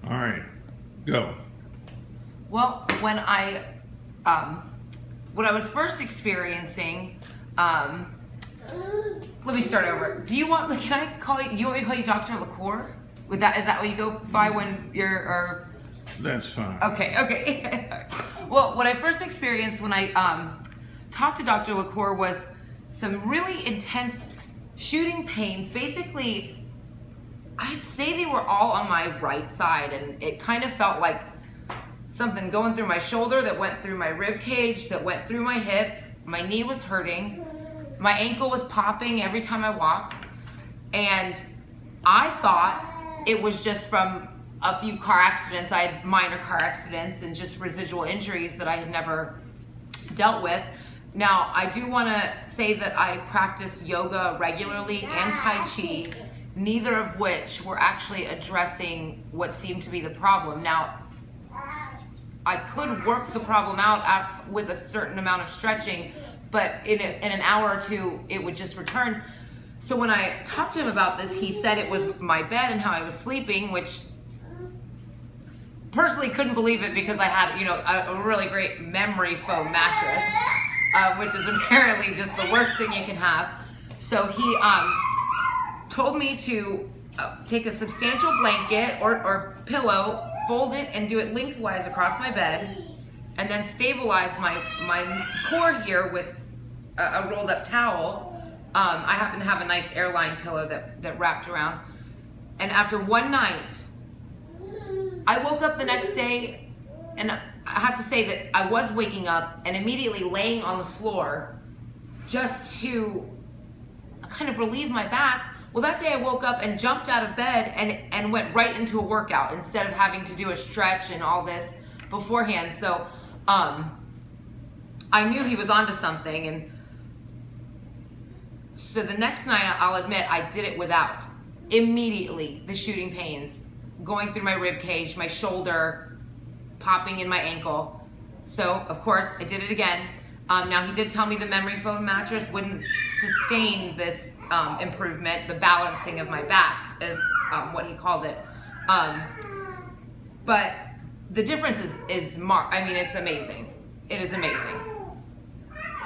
All right, go. Well, when I was first experiencing, let me start over. Do you want? Can I call you? Do you want me to call you Dr. LaCour? Is that what you go by when you're? Or... That's fine. Okay. Well, what I first experienced when I talked to Dr. LaCour was some really intense shooting pains. Basically, I'd say they were all on my right side, and it kind of felt like something going through my shoulder that went through my rib cage, that went through my hip. My knee was hurting. My ankle was popping every time I walked. And I thought it was just from a few car accidents. I had minor car accidents and just residual injuries that I had never dealt with. Now, I do want to say that I practice yoga regularly and Tai Chi, neither of which were actually addressing what seemed to be the problem. Now, I could work the problem out with a certain amount of stretching, but in an hour or two, it would just return. So when I talked to him about this, he said it was my bed and how I was sleeping, which personally couldn't believe it because I had, a really great memory foam mattress, which is apparently just the worst thing you can have. So he told me to take a substantial blanket or pillow, fold it, and do it lengthwise across my bed, and then stabilize my core here with a rolled up towel. I happen to have a nice airline pillow that wrapped around. And after one night, I woke up the next day, and I have to say that I was waking up and immediately laying on the floor just to kind of relieve my back. Well, that day I woke up and jumped out of bed and went right into a workout instead of having to do a stretch and all this beforehand. So I knew he was onto something. And so the next night, I'll admit, I did it without. Immediately, the shooting pains going through my rib cage, my shoulder, popping in my ankle. So, of course, I did it again. Now, he did tell me the memory foam mattress wouldn't sustain this improvement. The balancing of my back is what he called it. But the difference is it's amazing. It is amazing.